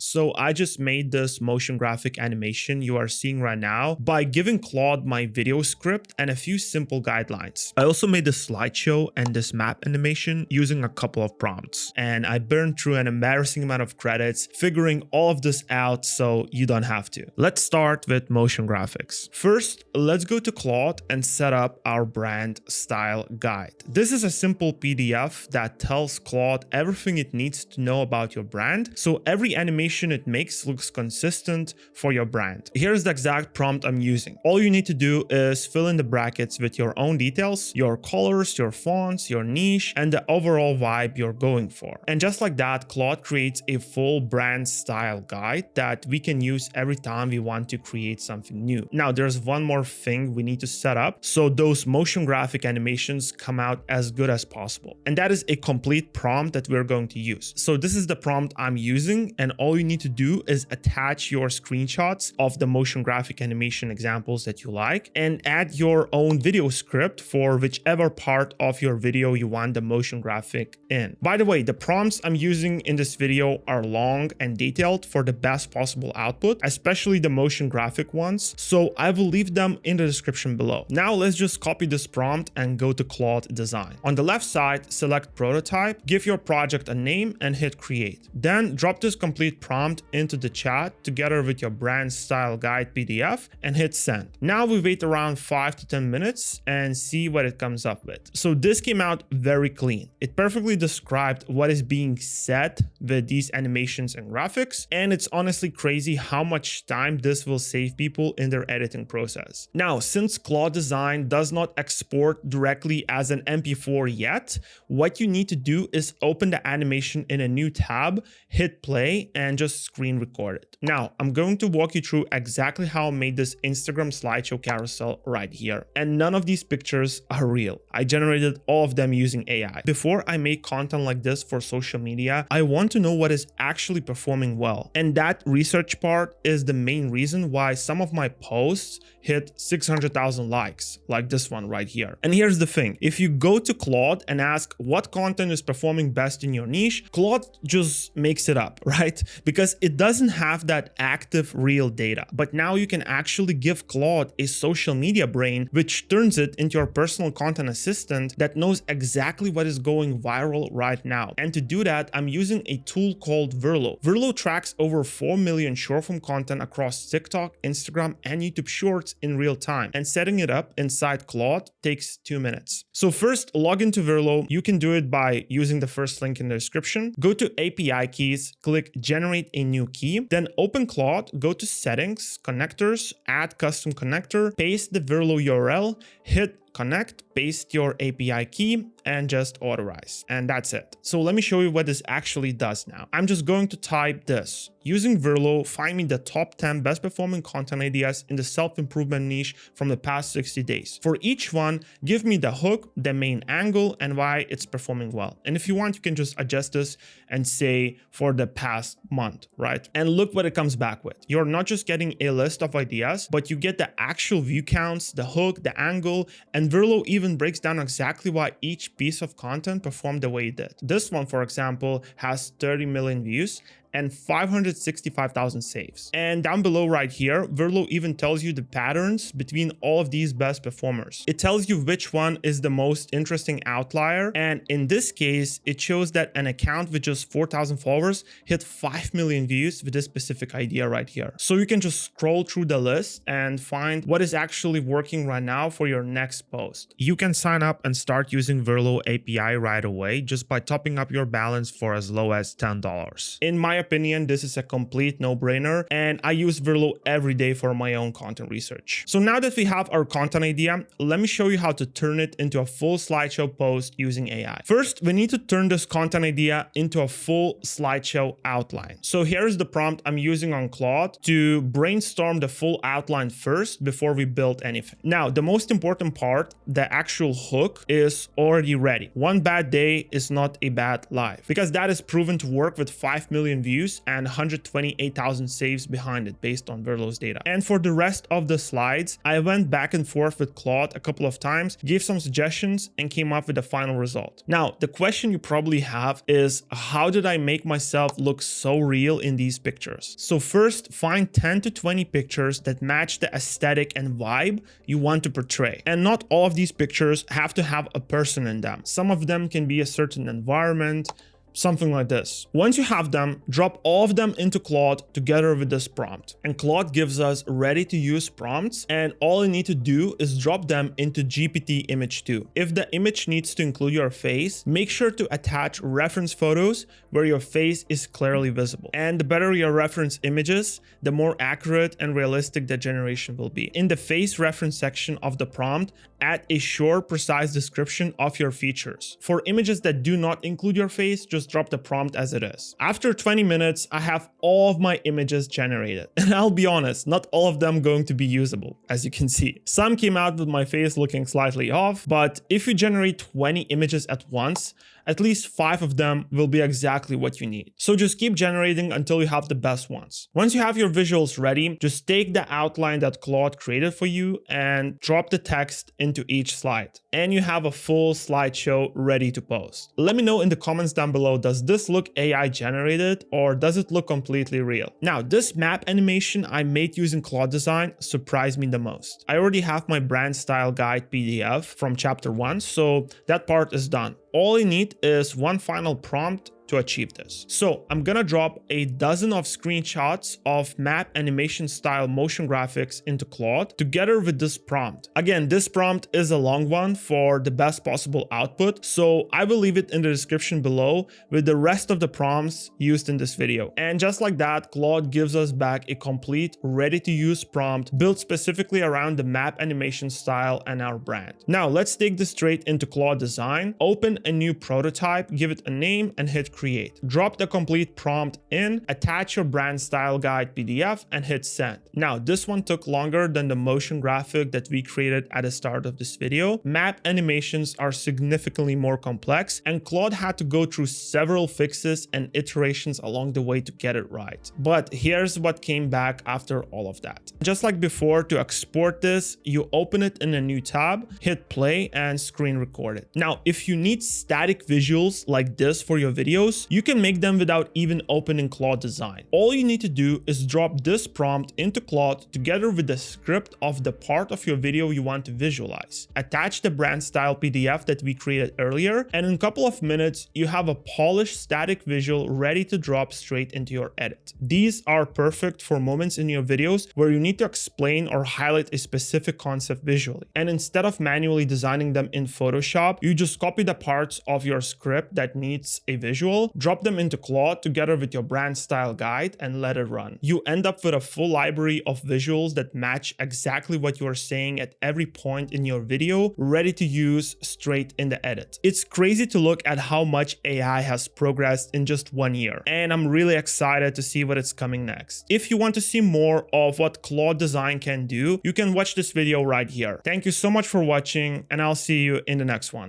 So I just made this motion graphic animation you are seeing right now by giving Claude my video script and a few simple guidelines. I also made this slideshow and this map animation using a couple of prompts, and I burned through an embarrassing amount of credits figuring all of this out so you don't have to. Let's start with motion graphics. First, let's go to Claude and set up our brand style guide. This is a simple PDF that tells Claude everything it needs to know about your brand, so every animation it makes looks consistent for your brand. Here's the exact prompt I'm using. All you need to do is fill in the brackets with your own details, your colors, your fonts, your niche, and the overall vibe you're going for. And just like that, Claude creates a full brand style guide that we can use every time we want to create something new. Now, there's one more thing we need to set up so those motion graphic animations come out as good as possible. And that is a complete prompt that we're going to use. So this is the prompt I'm using, and all you need to do is attach your screenshots of the motion graphic animation examples that you like and add your own video script for whichever part of your video you want the motion graphic in. By the way, the prompts I'm using in this video are long and detailed for the best possible output, especially the motion graphic ones, so I will leave them in the description below. Now let's just copy this prompt and go to Claude Design. On the left side, select Prototype, give your project a name and hit Create. Then drop this complete prompt into the chat together with your brand style guide PDF and hit Send. Now we wait around 5 to 10 minutes and see what it comes up with. So this came out very clean. It perfectly described what is being said with these animations and graphics, and it's honestly crazy how much time this will save people in their editing process. Now, since Claude Design does not export directly as an MP4 yet, what you need to do is open the animation in a new tab, hit play, and just screen record it. Now, I'm going to walk you through exactly how I made this Instagram slideshow carousel right here. And none of these pictures are real. I generated all of them using AI. Before I make content like this for social media, I want to know what is actually performing well. And that research part is the main reason why some of my posts hit 600,000 likes, like this one right here. And here's the thing, if you go to Claude and ask what content is performing best in your niche, Claude just makes it up, right? Because it doesn't have that active real data. But now you can actually give Claude a social media brain, which turns it into your personal content assistant that knows exactly what is going viral right now. And to do that, I'm using a tool called Verlo. Verlo tracks over 4 million short form content across TikTok, Instagram, and YouTube Shorts in real time, and setting it up inside Claude takes 2 minutes. So first, log into Verlo. You can do it by using the first link in the description. Go to API keys, click generate a new key, then open Claude, go to settings, connectors, add custom connector, paste the Verlo URL, hit connect, paste your API key, and just authorize. And that's it. So let me show you what this actually does now. I'm just going to type this. Using Verlo, find me the top 10 best performing content ideas in the self-improvement niche from the past 60 days. For each one, give me the hook, the main angle, and why it's performing well. And if you want, you can just adjust this and say for the past month, right? And look what it comes back with. You're not just getting a list of ideas, but you get the actual view counts, the hook, the angle, and Verlo even breaks down exactly why each piece of content performed the way it did. This one, for example, has 30 million views and 565,000 saves. And down below right here, Verlo even tells you the patterns between all of these best performers. It tells you which one is the most interesting outlier. And in this case, it shows that an account with just 4,000 followers hit 5 million views with this specific idea right here. So you can just scroll through the list and find what is actually working right now for your next post. You can sign up and start using Verlo API right away just by topping up your balance for as low as $10. In my opinion, this is a complete no-brainer, and I use Verlo every day for my own content research. So now that we have our content idea, let me show you how to turn it into a full slideshow post using AI. First, we need to turn this content idea into a full slideshow outline. So here's the prompt I'm using on Claude to brainstorm the full outline first before we build anything. Now, the most important part, the actual hook, is already ready. One bad day is not a bad life, because that is proven to work with 5 million views and 128,000 saves behind it based on Verlo's data. And for the rest of the slides, I went back and forth with Claude a couple of times, gave some suggestions, and came up with the final result. Now, the question you probably have is, how did I make myself look so real in these pictures? So first, find 10 to 20 pictures that match the aesthetic and vibe you want to portray. And not all of these pictures have to have a person in them. Some of them can be a certain environment, something like this. Once you have them, drop all of them into Claude together with this prompt. And Claude gives us ready to use prompts, and all you need to do is drop them into GPT image 2. If the image needs to include your face, make sure to attach reference photos where your face is clearly visible. And the better your reference images, the more accurate and realistic the generation will be. In the face reference section of the prompt, add a short, precise description of your features. For images that do not include your face, just drop the prompt as it is. After 20 minutes, I have all of my images generated. And I'll be honest, not all of them going to be usable, as you can see. Some came out with my face looking slightly off, but if you generate 20 images at once, at least 5 of them will be exactly what you need. So just keep generating until you have the best ones. Once you have your visuals ready, just take the outline that Claude created for you and drop the text into each slide. And you have a full slideshow ready to post. Let me know in the comments down below, does this look AI generated or does it look completely real? Now, this map animation I made using Claude Design surprised me the most. I already have my brand style guide PDF from chapter 1, so that part is done. All you need is one final prompt to achieve this. So I'm gonna drop a dozen of screenshots of map animation style motion graphics into Claude together with this prompt. Again, this prompt is a long one for the best possible output, so I will leave it in the description below with the rest of the prompts used in this video. And just like that, Claude gives us back a complete ready to use prompt built specifically around the map animation style and our brand. Now let's take this straight into Claude Design, open a new prototype, give it a name and hit create. Drop the complete prompt in, attach your brand style guide PDF and hit send. Now this one took longer than the motion graphic that we created at the start of this video. Map animations are significantly more complex and Claude had to go through several fixes and iterations along the way to get it right. But here's what came back after all of that. Just like before, to export this, you open it in a new tab, hit play and screen record it. Now, if you need static visuals like this for your videos, you can make them without even opening Claude Design. All you need to do is drop this prompt into Claude together with the script of the part of your video you want to visualize. Attach the brand style PDF that we created earlier, and in a couple of minutes, you have a polished static visual ready to drop straight into your edit. These are perfect for moments in your videos where you need to explain or highlight a specific concept visually. And instead of manually designing them in Photoshop, you just copy the parts of your script that needs a visual, drop them into Claude together with your brand style guide and let it run. You end up with a full library of visuals that match exactly what you are saying at every point in your video, ready to use straight in the edit. It's crazy to look at how much AI has progressed in just 1 year, and I'm really excited to see what is coming next. If you want to see more of what Claude Design can do, you can watch this video right here. Thank you so much for watching, and I'll see you in the next one.